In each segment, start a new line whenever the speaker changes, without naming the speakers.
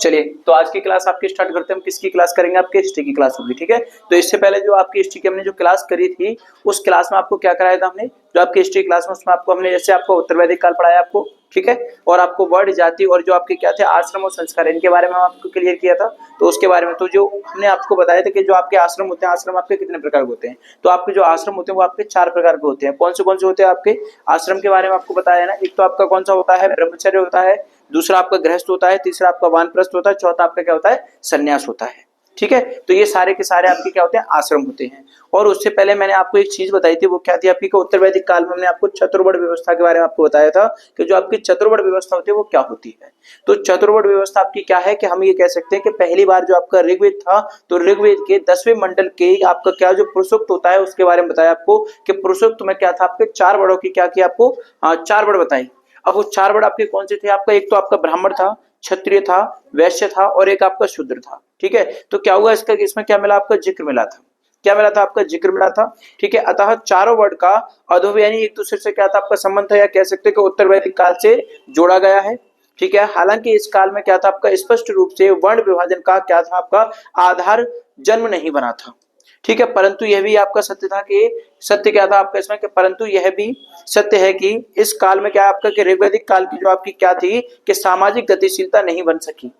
चलिए तो आज की क्लास आपकी स्टार्ट करते हैं। हम किसकी क्लास करेंगे? आपके हिस्ट्री की क्लास होगी, ठीक है। तो इससे पहले जो आपकी हिस्ट्री की हमने जो क्लास करी थी उस क्लास में आपको क्या कराया था हमने, जो आपकी हिस्ट्री क्लास में उसमें आपको हमने जैसे आपको उत्तर वैदिक काल पढ़ाया आपको, ठीक है, और आपको वर्ण जाति और जो आपके क्या थे आश्रम और संस्कार, इनके बारे में हम आपको क्लियर किया था। तो उसके बारे में तो जो हमने आपको बताया था कि जो आपके आश्रम होते हैं, आश्रम आपके कितने प्रकार के होते हैं। तो आपके जो आश्रम होते हैं वो आपके 4 प्रकार के होते हैं। कौन से होते हैं आपके आश्रम के बारे में आपको बताया ना। एक तो आपका कौन सा होता है, ब्रह्मचर्य होता है, दूसरा आपका गृहस्थ होता है, तीसरा आपका वानप्रस्थ होता है, चौथा आपका क्या होता है, संन्यास होता है, ठीक है। तो ये सारे के सारे आपके क्या होते हैं, आश्रम होते हैं। और उससे पहले मैंने आपको एक चीज बताई थी, वो क्या थी आपकी, उत्तर वैदिक काल में हमने आपको चतुर्वर्ण व्यवस्था के बारे में आपको बताया था कि जो आपकी चतुर्वर्ण व्यवस्था होती है वो क्या होती है। तो चतुर्वर्ण व्यवस्था आपकी क्या है कि हम ये कह सकते हैं कि पहली बार जो आपका ऋग्वेद था, तो ऋग्वेद के 10वें मंडल के आपका क्या जो पुरुषोक्त होता है उसके बारे में बताया आपको कि पुरुषोक्त में क्या था, आपके 4 वर्णों की क्या की आपको 4 वर्ण बताई। अब वो 4 वर्ण आपके कौन से थे, आपका एक तो आपका ब्राह्मण था, क्षत्रिय था, वैश्य था और एक आपका शूद्र था, ठीक है। तो क्या हुआ इसका, इसमें क्या मिला, आपका जिक्र मिला था, क्या मिला था, आपका जिक्र मिला था, ठीक है। अतः चारों वर्ड का अधोव्य यानी एक दूसरे से क्या था आपका संबंध था, या कह सकते हैं कि उत्तर वैदिक काल से जोड़ा गया है, ठीक है। हालांकि इस काल में क्या था आपका स्पष्ट रूप से वर्ण विभाजन का क्या था आपका आधार जन्म नहीं बना था, ठीक है। परंतु यह भी आपका सत्य था कि सत्य क्या था आपका इसमें कि परंतु यह भी सत्य है कि इस काल में क्या आपका कि ऋग्वैदिक काल की जो आपकी क्या थी कि सामाजिक गतिशीलता नहीं बन सकी,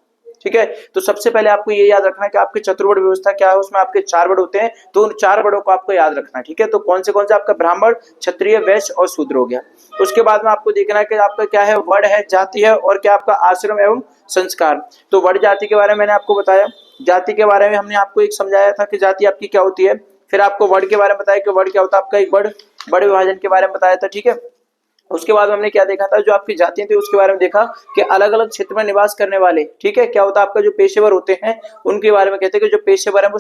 ठीक है। तो सबसे पहले आपको ये याद रखना है कि आपकी चतुर्वर्ण व्यवस्था क्या है, उसमें आपके 4 वर्ण होते हैं। तो उन 4 वर्णों को आपको याद रखना है, ठीक है। तो कौन से आपका ब्राह्मण, क्षत्रिय, वैश्य और शूद्र हो गया। उसके बाद में आपको देखना है कि आपका क्या है, वर्ण है, जाति है और क्या आपका आश्रम एवं संस्कार। तो वर्ण जाति के बारे में मैंने आपको बताया, जाति के बारे में हमने आपको एक समझाया था कि जाति आपकी क्या होती है। फिर आपको वर्ण के बारे में बताया कि वर्ण क्या होता है, आपका एक वर्ण विभाजन के बारे में बताया था, ठीक है। उसके बाद हमने क्या देखा था, जो आपकी जातियां थी उसके बारे में देखा कि अलग अलग क्षेत्र में निवास करने वाले, ठीक है, क्या होता है आपका जो पेशेवर होते हैं उनके बारे में कहते हैं कि जो पेशेवर है वो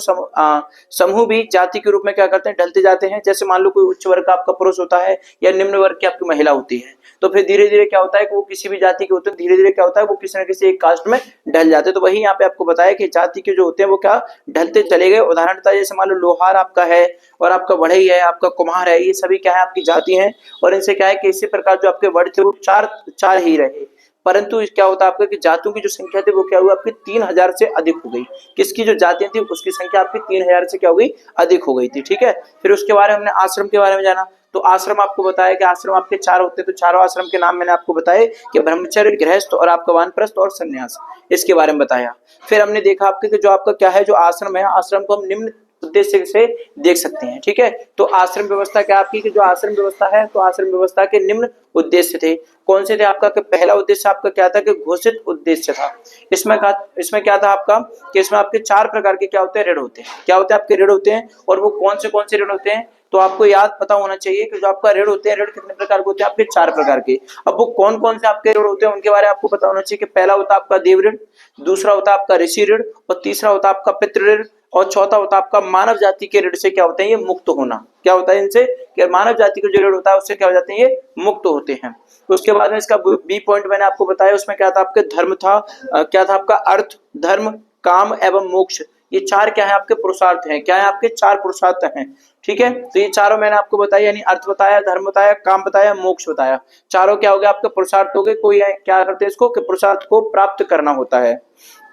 समूह भी जाति के रूप में क्या करते हैं, ढलते जाते हैं। जैसे मान लो कोई उच्च वर्ग का आपका पुरुष होता है या निम्न वर्ग की आपकी महिला होती है, तो फिर धीरे धीरे क्या होता है कि वो किसी भी जाति के होते हैं, धीरे धीरे क्या होता है वो किसी न किसी एक कास्ट में ढल जाते हैं। तो वही यहाँ पे आपको बताया कि जाति के जो होते हैं वो क्या ढलते चले गए। उदाहरण था जैसे मान लो लोहार आपका है और आपका बढ़ई है, आपका कुम्हार है, ये सभी क्या है आपकी जाति हैं। और इनसे क्या है कि इसी प्रकार जो आपके वर्ण थे वो चार ही रहे। परंतु क्या होता है आपका कि जातियों की जो संख्या थी वो क्या हुई आपकी 3000 से अधिक हो गई। किसकी जो जातियां थी उसकी संख्या आपकी 3000 से क्या हो गई, अधिक हो गई थी, ठीक है। फिर उसके बारे में हमने आश्रम के बारे में जाना। तो आश्रम आपको बताया कि आश्रम आपके 4 होते हैं। तो चारों आश्रम के नाम मैंने आपको बताए कि ब्रह्मचर्य, गृहस्थ और आपका वानप्रस्थ और संन्यास, इसके बारे में बताया। फिर हमने देखा आपके कि जो आपका क्या है, जो आश्रम है, आश्रम को हम निम्न उद्देश्य से देख सकते हैं, ठीक है। तो आश्रम व्यवस्था क्या आपकी कि जो आश्रम व्यवस्था है, तो आश्रम व्यवस्था के निम्न उद्देश्य थे। कौन से थे आपका कि पहला उद्देश्य आपका क्या था कि घोषित उद्देश्य था। इसमें क्या था आपका कि इसमें आपके 4 प्रकार के क्या होते हैं, ऋण होते हैं। क्या होते हैं आपके ऋण होते हैं, और वो कौन से ऋण होते हैं, तो आपको याद पता होना चाहिए कि जो आपका ऋण होते हैं, ऋण कितने प्रकार के होते हैं आपके 4 प्रकार के। अब वो कौन से आपके ऋण होते हैं उनके बारे में आपको पता होना चाहिए कि पहला होता है आपका देव ऋण, दूसरा होता है आपका ऋषि ऋण, और तीसरा होता है आपका पितृ ऋण, और चौथा होता है आपका मानव जाति के ऋण से क्या होते हैं, ये मुक्त होना। क्या होता है इनसे कि मानव जाति का जो ऋण होता है उससे क्या हो जाते हैं, ये मुक्त होते हैं। तो उसके बाद में इसका बी पॉइंट मैंने आपको बताया, उसमें क्या था आपके धर्म था, क्या था आपका अर्थ, धर्म, काम एवं मोक्ष। ये 4 क्या है आपके पुरुषार्थ हैं, क्या है आपके 4 पुरुषार्थ हैं, ठीक है। तो ये चारों मैंने आपको बताया, यानी अर्थ बताया, धर्म बताया, काम बताया, मोक्ष बताया। चारों क्या हो गए आपके पुरुषार्थ हो गए। कोई क्या करते हैं इसको कि पुरुषार्थ को प्राप्त करना होता है।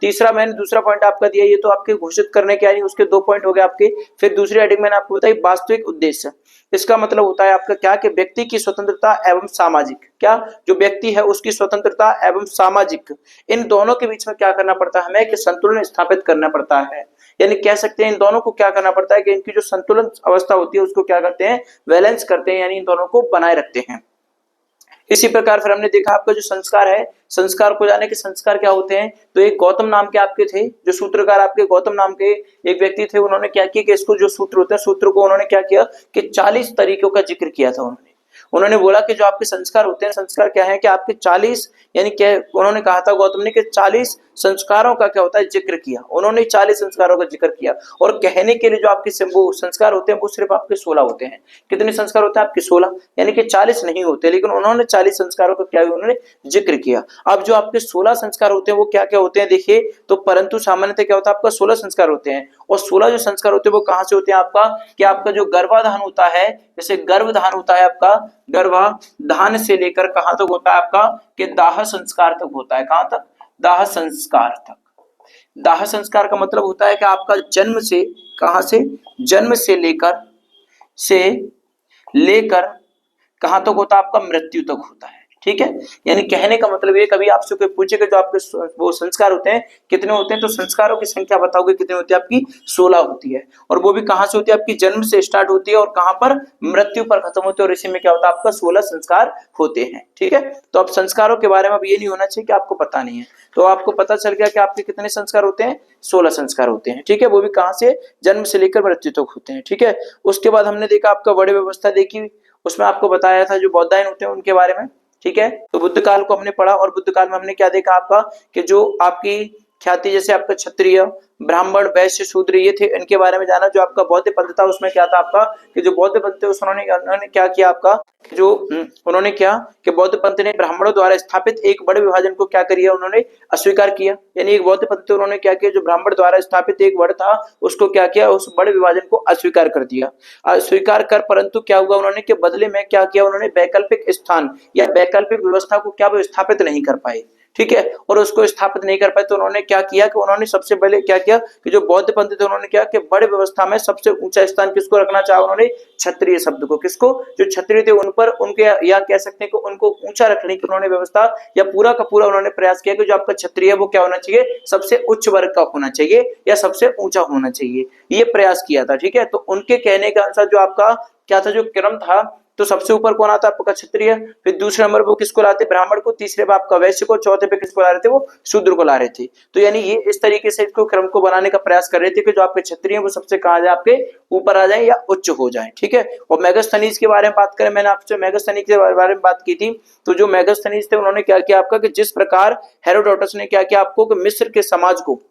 तीसरा मैंने दूसरा पॉइंट आपका दिया, ये तो आपके घोषित करने के यानी उसके 2 पॉइंट हो गए आपके। फिर दूसरी हेडिंग मैंने आपको बताई वास्तविक उद्देश्य। इसका मतलब होता है आपका क्या कि व्यक्ति की स्वतंत्रता एवं सामाजिक, क्या जो व्यक्ति है उसकी स्वतंत्रता एवं सामाजिक, इन दोनों के बीच में क्या करना पड़ता है हमें कि संतुलन स्थापित करना पड़ता है। यानी कह सकते हैं इन दोनों को क्या करना पड़ता है कि इनकी जो संतुलन अवस्था होती है उसको क्या करते हैं, बैलेंस करते हैं, यानी इन दोनों को बनाए रखते हैं। इसी प्रकार फिर हमने देखा आपका जो संस्कार है, संस्कार को जाने के संस्कार क्या होते हैं। तो एक गौतम नाम के आपके थे, जो सूत्रकार आपके गौतम नाम के एक व्यक्ति थे, उन्होंने क्या किया कि इसको जो सूत्र होते हैं, सूत्र को उन्होंने क्या किया कि 40 तरीकों का जिक्र किया था। उन्होंने बोला कि जो आपके संस्कार होते हैं, संस्कार क्या है कि आपके 40 यानी क्या उन्होंने कहा था गौतम ने कि 40 संस्कारों का क्या होता है जिक्र किया। उन्होंने 40 संस्कारों का जिक्र किया, और कहने के लिए जो आपके संस्कार होते हैं वो सिर्फ आपके 16 होते हैं। कितने संस्कार होते हैं आपके 16, यानी कि 40 नहीं होते, लेकिन उन्होंने 40 संस्कारों का क्या उन्होंने जिक्र किया। अब जो आपके 16 संस्कार होते हैं वो क्या क्या होते हैं देखिए। तो परंतु सामान्यतः क्या होता है आपका 16 संस्कार होते हैं, और 16 जो संस्कार होते हैं वो कहां से होते हैं आपका कि आपका जो गर्भाधान होता है, जैसे गर्भधान होता है आपका, गर्भाधान से लेकर कहां तक होता है आपका कि दाह संस्कार तक होता है। कहां तक, दाह संस्कार तक, दाह संस्कार का मतलब होता है कि आपका जन्म से, कहां से, जन्म से लेकर कहां तक होता है, आपका मृत्यु तक होता है। ठीक है, यानी कहने का मतलब ये, कभी आपसे कोई पूछेगा जो आपके वो संस्कार होते हैं कितने होते हैं, तो संस्कारों की संख्या बताओगे कितनी होती है, आपकी 16 होती है। और वो भी कहां से होती है, आपकी जन्म से स्टार्ट होती है और कहां पर, मृत्यु पर खत्म होती है। और इसी में क्या होता है, आपका 16 संस्कार होते हैं। ठीक है, तो अब संस्कारों के बारे में अब ये नहीं होना चाहिए कि आपको पता नहीं है। तो आपको पता चल गया कि आपके कितने संस्कार होते हैं, 16 संस्कार होते हैं। ठीक है, वो भी कहां से, जन्म से लेकर मृत्यु तक होते हैं। ठीक है, उसके बाद हमने देखा आपका वर्ण व्यवस्था देखी, उसमें आपको बताया था जो बौद्धायन होते हैं उनके बारे में। ठीक है, तो बुद्ध काल को हमने पढ़ा, और बुद्ध काल में हमने क्या देखा आपका, कि जो आपकी ख्याति, जैसे आपका क्षत्रिय, ब्राह्मण, वैश्य, शूद्र, ये थे, इनके बारे में जाना। जो आपका बौद्ध पंथ था उसमें क्या था आपका, कि जो बौद्ध पंथ थे उन्होंने क्या किया आपका, जो उन्होंने क्या, कि बौद्ध पंथ ने ब्राह्मणों द्वारा स्थापित एक बड़े विभाजन को क्या किया, उन्होंने अस्वीकार किया। यानी एक बौद्ध पंथ उन्होंने क्या किया, जो ब्राह्मण द्वारा स्थापित एक वर्ग था उसको क्या किया, उस बड़े विभाजन को अस्वीकार कर दिया। अस्वीकार कर, परंतु क्या हुआ उन्होंने, के बदले में क्या किया उन्होंने, वैकल्पिक स्थान या वैकल्पिक व्यवस्था को क्या वो स्थापित नहीं कर पाए। ठीक है, और उसको स्थापित नहीं कर पाए तो उन्होंने क्या किया, कि उन्होंने सबसे पहले क्या किया, कि जो बौद्ध पंथ थे उन्होंने क्या, कि बड़े व्यवस्था में सबसे ऊंचा स्थान किसको रखना चाहा, उन्होंने क्षत्रिय शब्द को, किसको, जो क्षत्रिय थे उन पर, उनके, या कह सकते हैं कि उनको ऊंचा रखने की उन्होंने व्यवस्था या पूरा का पूरा उन्होंने प्रयास किया कि जो आपका क्षत्रिय है वो क्या होना चाहिए, सबसे उच्च वर्ग का होना चाहिए या सबसे ऊंचा होना चाहिए, ये प्रयास किया था। ठीक है, तो उनके कहने के अनुसार जो आपका क्या था, जो क्रम था, तो सबसे ऊपर कौन आता है, आपका क्षत्रिय, फिर दूसरे नंबर पर किसको लाते, ब्राह्मण को, तीसरे पे आपका वैश्य को, चौथे पे किसको ला रहे थे, वो शूद्र को ला रहे थे। तो यानी ये इस तरीके से इसको क्रम को बनाने का प्रयास कर रहे थे कि जो आपके क्षत्रिय वो सबसे कहा जाए, आपके ऊपर आ जाए या उच्च हो जाए। ठीक है, और मेगास्थनीज के बारे में बात करें, मैंने आपसे मेगास्थनीज के बारे में बात की थी। तो जो मेगास्थनीज थे उन्होंने क्या किया आपका, कि जिस प्रकार हेरोडोटस ने क्या किया आपको, कि मिस्र के समाज को,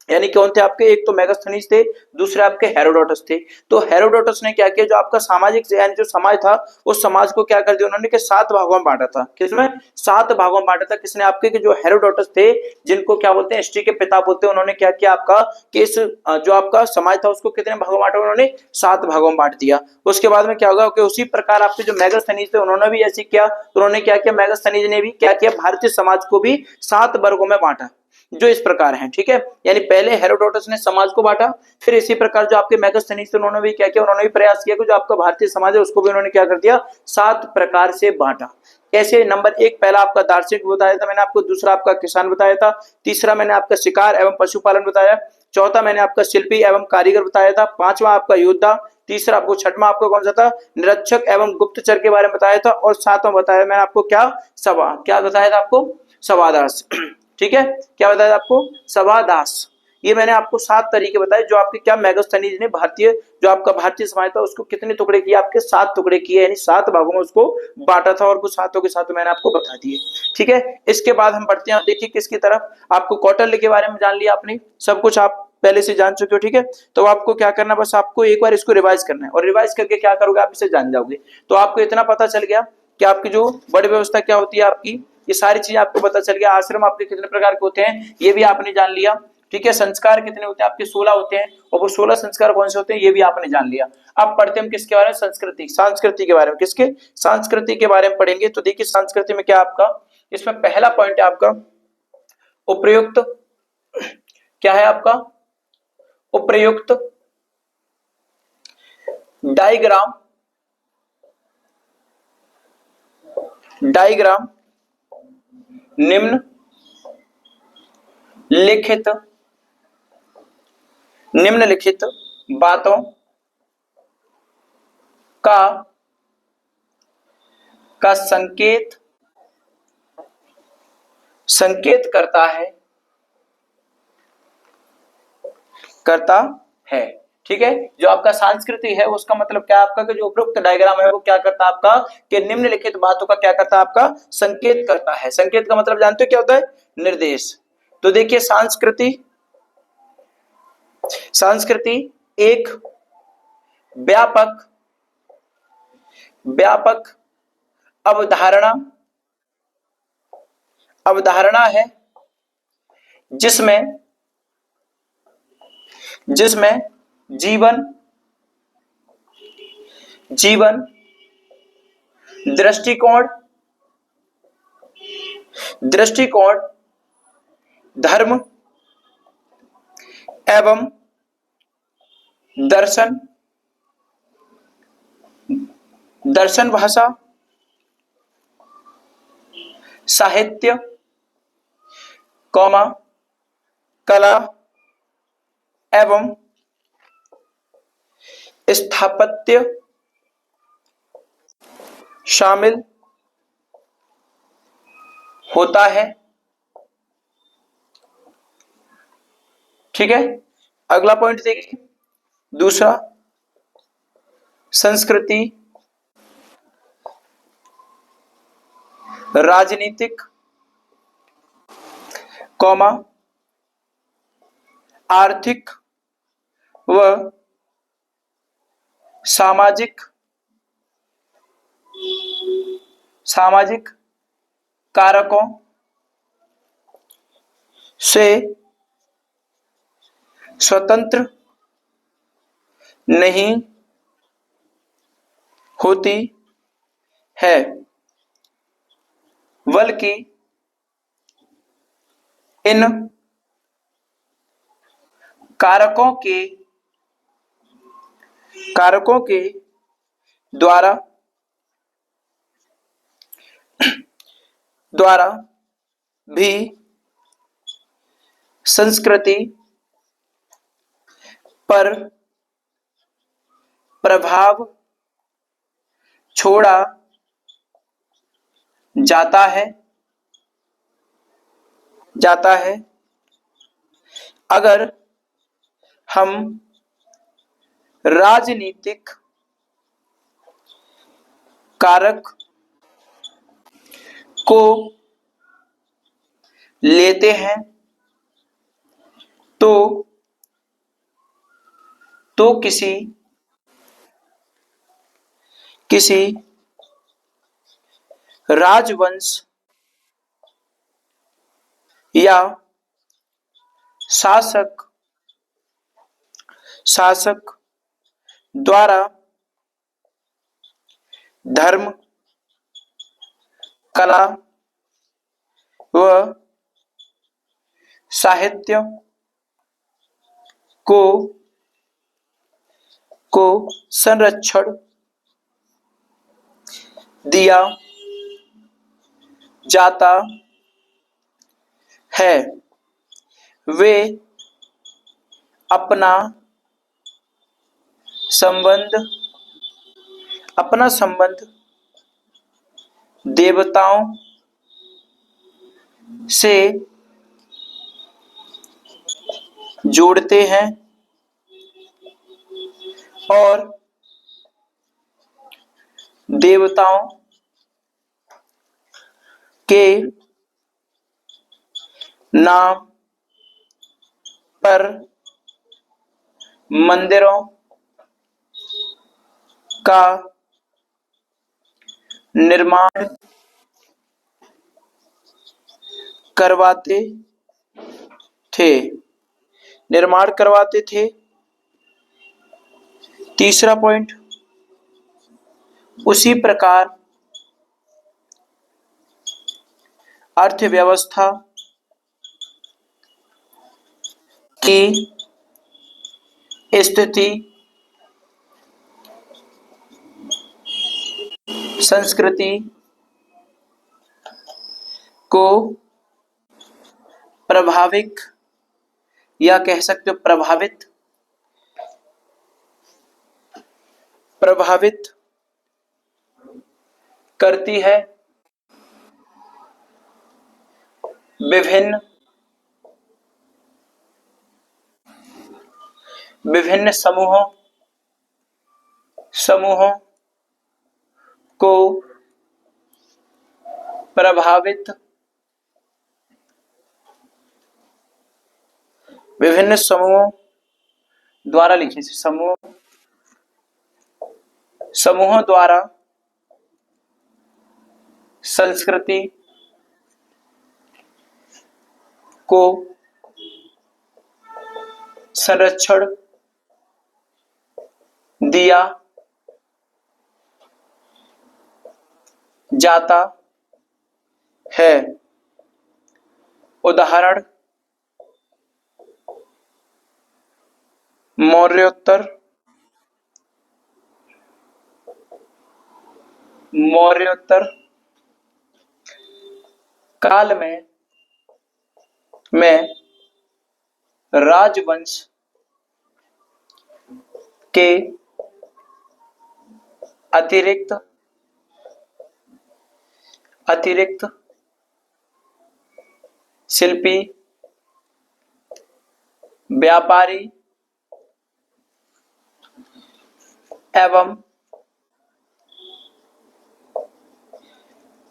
यानी कौन थे आपके, एक तो मेगास्थनीज थे, दूसरे आपके हेरोडोटस थे। तो हेरोडोटस ने क्या किया, जो आपका सामाजिक यानी जो समाज था उस समाज को क्या कर दिया उन्होंने, कि 7 भागों में बांटा था। किसमें, 7 भागों में बांटा था। किसने, आपके, कि जो हेरोडोटस थे, जिनको क्या बोलते हैं, हिस्ट्री के पिता बोलते हैं, उन्होंने क्या किया आपका, कि इस जो आपका समाज था उसको कितने भागों में बांटा, उन्होंने 7 भागों में बांट दिया। उसके बाद में क्या होगा, कि उसी प्रकार आपके जो मेगास्थनीज थे उन्होंने भी ऐसे किया। तो उन्होंने क्या किया, मेगास्थनीज ने भी क्या किया, भारतीय समाज को भी 7 वर्गों में बांटा, जो इस प्रकार हैं। ठीक है, यानी पहले हेरोडोटस ने समाज को बांटा, फिर इसी प्रकार जो आपके मेगास्थनीज थे उन्होंने भी क्या किया, उन्होंने भी प्रयास किया कि जो आपका भारतीय समाज है उसको भी उन्होंने क्या कर दिया, 7 प्रकार से बांटा। कैसे, नंबर 1 पहला आपका दार्शनिक बताया था मैंने आपको, दूसरा आपका किसान बताया था, तीसरा मैंने आपका शिकार एवं पशुपालन बताया, चौथा मैंने आपका शिल्पी एवं कारीगर बताया था, पांचवा आपका योद्धा, तीसरा आपको, छठवां आपका कौन सा था, निरीक्षक एवं गुप्तचर के बारे में बताया था, और सातवां बताया मैंने आपको क्या, सभा, क्या बताया था आपको, सभादास। ठीक है, क्या बताया आपको, सभादास। ये मैंने आपको 7 तरीके बताए जो आपके क्या, मेगास्थनीज ने भारतीय, जो आपका भारतीय समाज था उसको कितने टुकड़े किए, आपके 7 टुकड़े किए, यानी 7 भागों में उसको बांटा था, और वो सातों के साथ मैंने आपको बता दिए। ठीक है, इसके बाद हम बढ़ते हैं, देखिए किसकी तरफ, आपको कौटिल्य के बारे में जान लिया आपने, सब कुछ आप पहले से जान चुके हो। ठीक है, तो आपको क्या करना, बस आपको एक बार इसको रिवाइज करना है, और रिवाइज करके क्या करोगे, आप इसे जान जाओगे। तो आपको इतना पता चल गया कि आपकी जो बड़ी व्यवस्था क्या होती है आपकी, ये सारी चीजें आपको पता चल गया। आश्रम आपके कितने प्रकार के होते हैं ये भी आपने जान लिया। ठीक है, संस्कार कितने होते हैं आपके, 16 होते हैं, और वो 16 संस्कार कौन से होते हैं ये भी आपने जान लिया। अब पढ़ते हैं हम किसके बारे में, संस्कृति, संस्कृति के बारे में, किसके, संस्कृति के बारे में पढ़ेंगे। तो देखिए संस्कृति में क्या आपका, इसमें पहला पॉइंट है आपका उपयुक्त, क्या है आपका, उपयुक्त डायग्राम, डायग्राम निम्नलिखित बातों का संकेत करता है। ठीक है, जो आपका संस्कृति है उसका मतलब क्या आपका, कि जो उपरोक्त डायग्राम है वो क्या करता है आपका, कि निम्नलिखित बातों का क्या करता है आपका, संकेत करता है। संकेत का मतलब जानते हो क्या होता है, निर्देश। तो देखिए संस्कृति एक व्यापक अवधारणा है जिसमें जीवन दृष्टिकोण धर्म, एवं दर्शन दर्शन भाषा, साहित्य, कौमा कला एवं स्थापत्य शामिल होता है। ठीक है, अगला पॉइंट देखिए, दूसरा, संस्कृति, राजनीतिक, कौमा आर्थिक व सामाजिक सामाजिक कारकों से स्वतंत्र नहीं होती है, बल्कि इन कारकों के द्वारा द्वारा भी संस्कृति पर प्रभाव छोड़ा जाता है। अगर हम राजनीतिक कारक को लेते हैं तो किसी राजवंश या शासक द्वारा धर्म, कला व साहित्य को संरक्षण दिया जाता है। वे अपना संबंध देवताओं से जोड़ते हैं और देवताओं के नाम पर मंदिरों का निर्माण करवाते थे। तीसरा पॉइंट, उसी प्रकार अर्थव्यवस्था की स्थिति संस्कृति को प्रभावित या कह सकते हो प्रभावित करती है। विभिन्न समूहों को प्रभावित विभिन्न समूहों द्वारा लिखिए, समूहों द्वारा संस्कृति को संरक्षण दिया जाता है। उदाहरण मौर्योत्तर काल में राजवंश के अतिरिक्त शिल्पी, व्यापारी एवं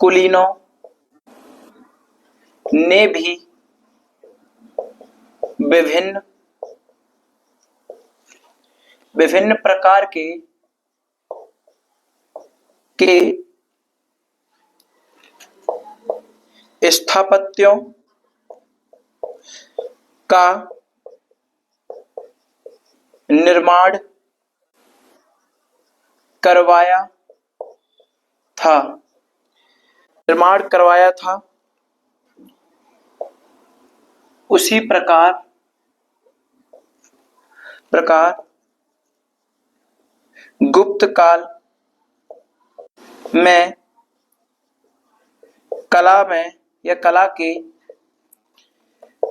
कुलीनों ने भी विभिन्न प्रकार के स्थापत्यों का निर्माण करवाया था। उसी प्रकार गुप्त काल में कला के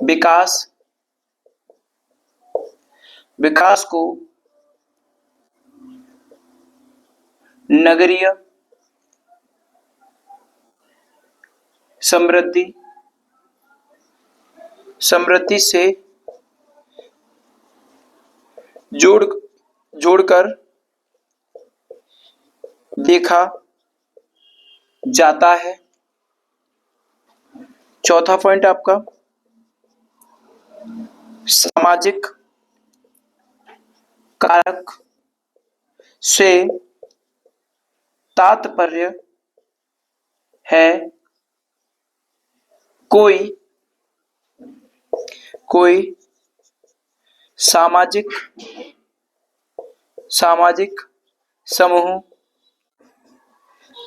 विकास को नगरीय समृद्धि से जोड़कर देखा जाता है। चौथा पॉइंट आपका सामाजिक कारक से तात्पर्य है कोई सामाजिक समूह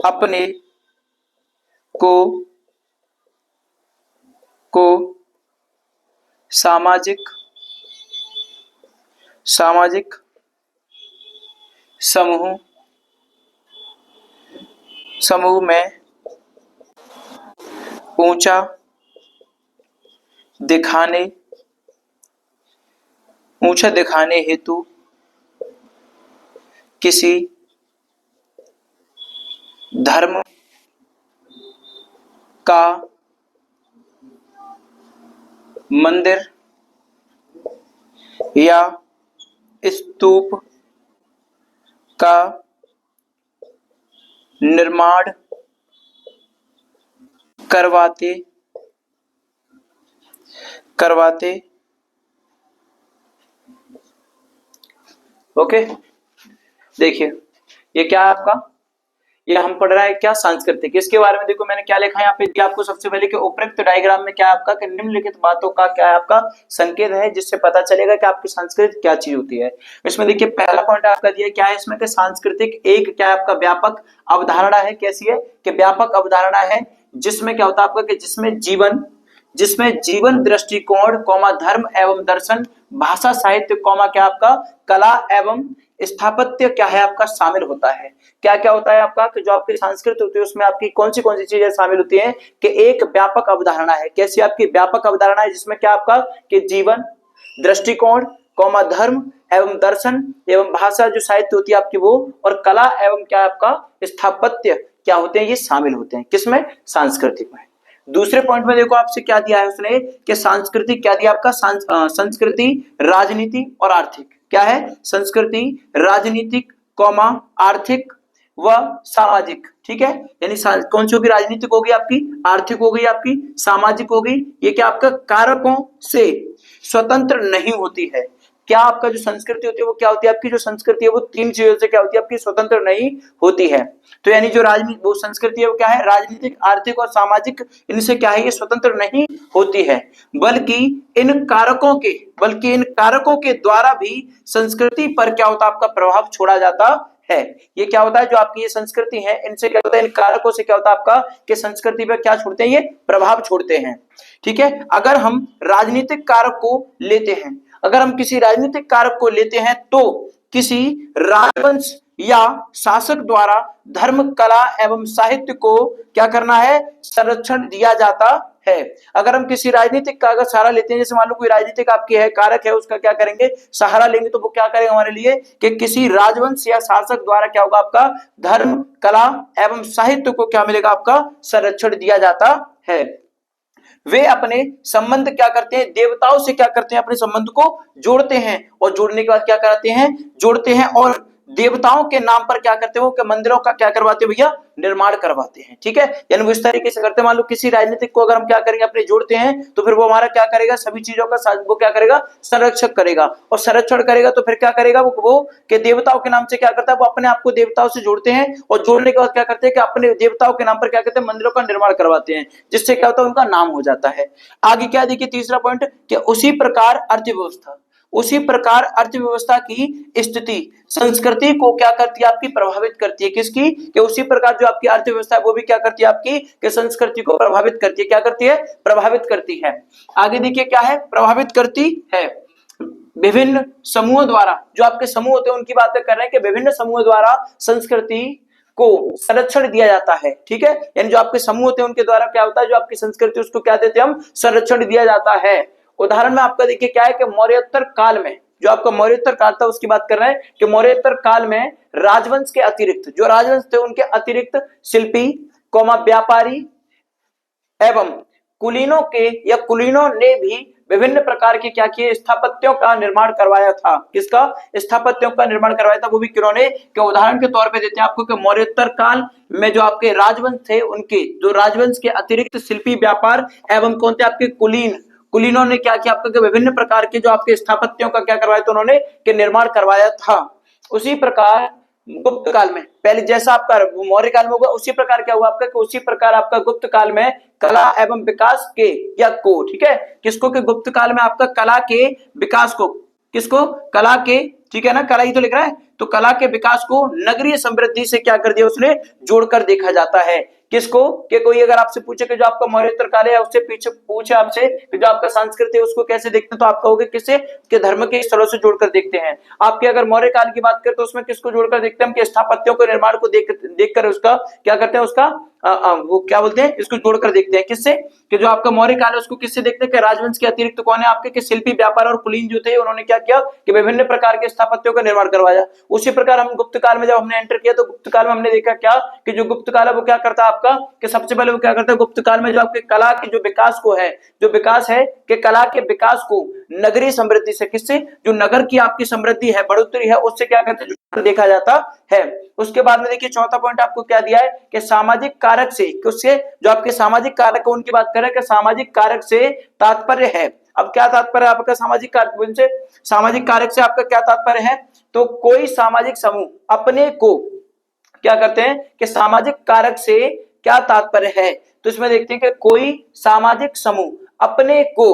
अपने को सामाजिक समूह में ऊंचा दिखाने हेतु किसी धर्म का मंदिर या स्तूप का निर्माण करवाते ओके। देखिए ये क्या है आपका, ये हम पढ़ रहा है क्या, सांस्कृतिक। इसके बारे में देखो मैंने क्या लिखा है यहाँ पे दिया आपको सबसे पहले कि उपरोक्त डायग्राम में क्या है आपका कि निम्नलिखित बातों का क्या है आपका संकेत है जिससे पता चलेगा कि आपकी संस्कृति क्या चीज होती है। इसमें देखिए पहला पॉइंट आपका दिया क्या है इसमें कि सांस्कृतिक एक क्या है आपका व्यापक अवधारणा है। कैसी है कि व्यापक अवधारणा है जिसमें क्या होता है आपका कि जिसमें जीवन दृष्टिकोण धर्म एवं दर्शन, भाषा साहित्य क्या आपका कला एवं स्थापत्य क्या है आपका शामिल होता है। क्या क्या होता है आपका कि जो आपकी संस्कृति होती है उसमें आपकी कौन सी चीजें शामिल होती हैं कि एक व्यापक अवधारणा है। कैसी आपकी व्यापक अवधारणा है जिसमें क्या आपका कि जीवन दृष्टिकोण धर्म एवं दर्शन एवं भाषा जो साहित्य होती है आपकी वो, और कला एवं क्या आपका स्थापत्य क्या होते हैं ये शामिल होते हैं किसमें, सांस्कृतिक में। दूसरे पॉइंट में देखो आपसे क्या दिया है उसने कि सांस्कृति क्या दिया आपका संस्कृति राजनीति और आर्थिक। क्या है संस्कृति राजनीतिक आर्थिक व सामाजिक। ठीक है, यानी कौन सी होगी, राजनीतिक होगी आपकी, आर्थिक होगी आपकी, सामाजिक होगी। ये क्या आपका कारकों से स्वतंत्र नहीं होती है। क्या आपका जो संस्कृति होती है वो क्या होती है आपकी जो संस्कृति है वो तीन चीजों से क्या होती है आपकी स्वतंत्र नहीं होती है। तो यानी जो राजनीति वो संस्कृति है वो क्या है राजनीतिक आर्थिक और सामाजिक, इनसे क्या है ये स्वतंत्र नहीं होती है, बल्कि इन कारकों के द्वारा भी संस्कृति पर क्या होता है आपका प्रभाव छोड़ा जाता है। ये क्या होता है जो आपकी ये संस्कृति है इनसे क्या होता है, इन कारकों से क्या होता है आपका कि संस्कृति पर क्या छोड़ते हैं ये प्रभाव छोड़ते हैं। ठीक है, अगर हम राजनीतिक कारक को लेते हैं, अगर हम किसी राजनीतिक कारक को लेते हैं तो किसी राजवंश या शासक द्वारा धर्म, कला एवं साहित्य को क्या करना है, संरक्षण दिया जाता है। अगर हम किसी राजनीतिक का अगर सहारा लेते हैं, जैसे मान लो कोई राजनीतिक आपकी है, कारक है, उसका क्या करेंगे, सहारा लेंगे, तो वो क्या करेगा हमारे लिए कि किसी राजवंश या शासक द्वारा क्या होगा, आपका धर्म, कला एवं साहित्य को क्या मिलेगा, आपका संरक्षण दिया जाता है। वे अपने संबंध क्या करते हैं, देवताओं से क्या करते हैं, अपने संबंध को जोड़ते हैं, और जोड़ने के बाद क्या कराते हैं, जोड़ते हैं, और देवताओं के नाम पर क्या करते हैं, वो मंदिरों का क्या करवाते हैं भैया, निर्माण करवाते हैं। ठीक है, यानी वो इस तरीके से करते हैं। मान लो किसी राजनीतिक को अगर हम क्या करेंगे, अपने जोड़ते हैं, तो फिर वो हमारा क्या करेगा, सभी चीजों का वो क्या करेगा, संरक्षक करेगा, और संरक्षण करेगा तो फिर क्या करेगा, वो के देवताओं के नाम से क्या करता है, वो अपने आप को देवताओं से जोड़ते हैं, और जोड़ने के बाद क्या करते हैं कि अपने देवताओं के नाम पर क्या करते हैं, मंदिरों का निर्माण करवाते हैं, जिससे क्या होता है, उनका नाम हो जाता है। आगे क्या देखिए, तीसरा पॉइंट, कि उसी प्रकार अर्थव्यवस्था, उसी प्रकार अर्थव्यवस्था की स्थिति संस्कृति को क्या करती है, आपकी प्रभावित करती है। किसकी, कि उसी प्रकार जो आपकी अर्थव्यवस्था है वो भी क्या करती है, आपकी कि संस्कृति को प्रभावित करती है। क्या करती है, प्रभावित करती है। आगे देखिए क्या है, प्रभावित करती है। विभिन्न समूहों द्वारा, जो आपके समूह होते हैं उनकी बातें कर रहे हैं कि विभिन्न समूहों द्वारा संस्कृति को संरक्षण दिया जाता है। ठीक है, यानी जो आपके समूह होते हैं उनके द्वारा क्या होता है, जो आपकी संस्कृति उसको क्या देते हैं हम, संरक्षण दिया जाता है। उदाहरण में आपका देखिए क्या है कि मौर्योत्तर काल में, जो आपका मौर्योत्तर काल था उसकी बात कर रहे हैं कि मौर्योत्तर काल में राजवंश के अतिरिक्त, जो राजवंश थे उनके अतिरिक्त शिल्पी, व्यापारी एवं कुलीनों के या कुलीनों ने भी विभिन्न प्रकार के क्या किए, स्थापत्यों का निर्माण करवाया था। किसका, स्थापत्यों का निर्माण करवाया था, वो भी किन्होंने, के उदाहरण के तौर पे देते हैं आपको कि मौर्योत्तर काल में जो आपके राजवंश थे, उनके जो राजवंश के अतिरिक्त शिल्पी, व्यापार एवं कौन थे, आपके कुलीनों ने क्या किया, आपका विभिन्न प्रकार के जो आपके स्थापत्यों का क्या करवाया था, उन्होंने के निर्माण करवाया था। उसी प्रकार गुप्त काल में, पहले जैसा आपका मौर्य काल में हुआ उसी प्रकार क्या हुआ आपका, कि उसी प्रकार आपका गुप्त काल में कला एवं विकास के या को, ठीक है, किसको, कि गुप्त काल में आपका कला के विकास को, किसको, कला के, ठीक है ना, कला ही तो लिख रहा है, तो कला के विकास को नगरीय समृद्धि से क्या कर दिया, उसने जोड़कर देखा जाता है। किसको, कि कोई अगर आपसे पूछे कि जो आपका मौर्योत्तर काल है, उससे पीछे पूछे आपसे कि जो आपका संस्कृति है उसको कैसे देखते हैं, तो आप कहोगे किससे, कि धर्म के स्थलों से जोड़कर देखते हैं। आपके अगर मौर्य काल की बात करें तो उसमें किसको जोड़कर देखते हैं, कि स्थापत्यों के निर्माण को देखकर उसका क्या करते हैं, उसका वो क्या बोलते हैं, इसको जोड़कर देखते हैं। किससे, कि जो आपका मौर्य काल है उसको किससे देखते हैं, कि राजवंश के अतिरिक्त कौन है आपके, कि शिल्पी, व्यापार और कुलीन जो थे उन्होंने क्या किया, कि विभिन्न प्रकार के स्थापत्यों का निर्माण करवाया। उसी प्रकार हम गुप्त काल में जब हमने एंटर किया तो गुप्त काल में हमने देखा क्या, कि जो गुप्त काल है वो क्या करता है आपका, कि सबसे पहले वो क्या करता है, गुप्त काल में जो आपके कला के जो विकास को है, जो विकास है कि कला के विकास को नगरीय समृद्धि से, किससे, जो नगर की आपकी समृद्धि है, बढ़ोतरी है, उससे क्या करते हैं, देखा जाता है। उसके बाद में देखिए चौथा पॉइंट आपको क्या दिया है, कि सामाजिक कारक से, उससे जो आपके सामाजिक कारक है उनकी बात करें, कि सामाजिक कारक से तात्पर्य है। अब क्या तात्पर्य है आपका सामाजिक कारक से, सामाजिक कारक से आपका क्या तात्पर्य है, तो कोई सामाजिक समूह अपने को क्या करते हैं, कि सामाजिक कारक से क्या तात्पर्य है, तो इसमें देखते हैं कि कोई सामाजिक समूह अपने को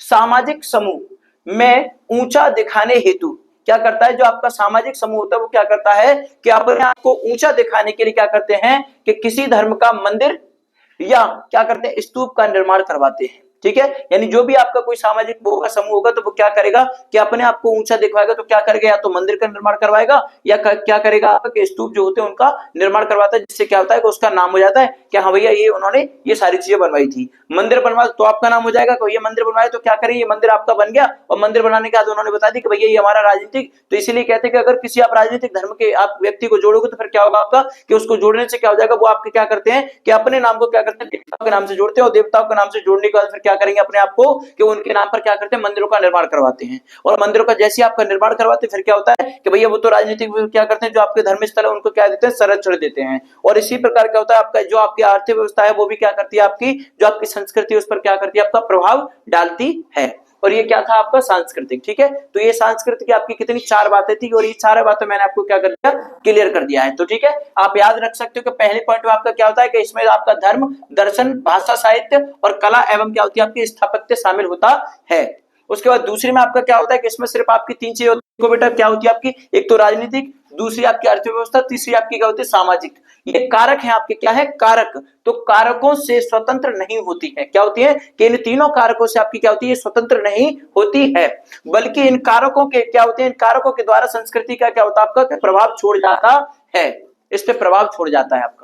सामाजिक समूह में ऊंचा दिखाने हेतु क्या करता है, जो आपका सामाजिक समूह होता है वो क्या करता है, कि अपने आप को ऊंचा दिखाने के लिए क्या करते हैं, कि किसी धर्म का मंदिर या क्या करते हैं, स्तूप का निर्माण करवाते हैं। ठीक है, यानी जो भी आपका कोई सामाजिक समूह होगा तो वो क्या करेगा, कि अपने आप को ऊंचा दिखवाएगा, तो क्या करेगा, या तो मंदिर का निर्माण करवाएगा या क्या करेगा, आपके स्तूप जो होते हैं उनका निर्माण करवाता है, जिससे क्या होता है कि उसका नाम हो जाता है कि हाँ भैया ये उन्होंने ये सारी चीजें बनवाई थी। मंदिर बनवा तो आपका नाम हो जाएगा, कि ये मंदिर बनवाए तो क्या करे, ये मंदिर आपका बन गया, और मंदिर बनाने के बाद उन्होंने बता दी कि भैया ये हमारा राजनीतिक, तो इसीलिए कहते हैं कि अगर किसी आप राजनीतिक धर्म के आप व्यक्ति को जोड़ोगे तो फिर क्या होगा आपका, कि उसको जोड़ने से क्या हो जाएगा, वो आपके क्या करते हैं, कि अपने नाम को क्या करते हैं, देवताओं के नाम से जोड़ते हैं, और देवताओं के नाम से जोड़ने के बाद फिर क्या करेंगे, अपने आप को कि उनके नाम पर क्या करते हैं, मंदिरों का निर्माण करवाते हैं। और मंदिरों का जैसे आपका निर्माण करवाते हैं फिर क्या होता है, कि भैया वो तो राजनीतिक क्या करते हैं, जो आपके धर्म स्थल है उनको क्या देते हैं, संरक्षण देते हैं। और इसी प्रकार क्या होता है, आपका जो आपकी आर्थिक व्यवस्था है वो भी क्या करती है, आपकी जो आपकी संस्कृति उस पर क्या करती है, आपका प्रभाव डालती है। और ये क्या था आपका सांस्कृतिक। ठीक है, तो ये सांस्कृतिक की आपकी कितनी चार बातें थी, और ये चार बातें मैंने आपको क्या कर दिया, क्लियर कर दिया है। तो ठीक है, आप याद रख सकते हो कि पहले पॉइंट में आपका क्या होता है, कि इसमें आपका धर्म, दर्शन, भाषा, साहित्य और कला एवं क्या होती है, आपकी स्थापत्य शामिल होता है। उसके बाद दूसरी में आपका क्या होता है, कि इसमें सिर्फ आपकी तीन चीजें होती है बेटा, क्या होती है आपकी, एक तो राजनीतिक, दूसरी आपकी अर्थव्यवस्था, तीसरी आपकी क्या होती है सामाजिक। ये कारक है आपके, क्या है कारक, तो कारकों से स्वतंत्र नहीं होती है। क्या होती है कि इन तीनों कारकों से आपकी क्या होती है, स्वतंत्र नहीं होती है, बल्कि इन कारकों के क्या होते हैं, इन कारकों के द्वारा संस्कृति का क्या होता है आपका प्रभाव छोड़ जाता है, इस पे प्रभाव छोड़ जाता है आपका।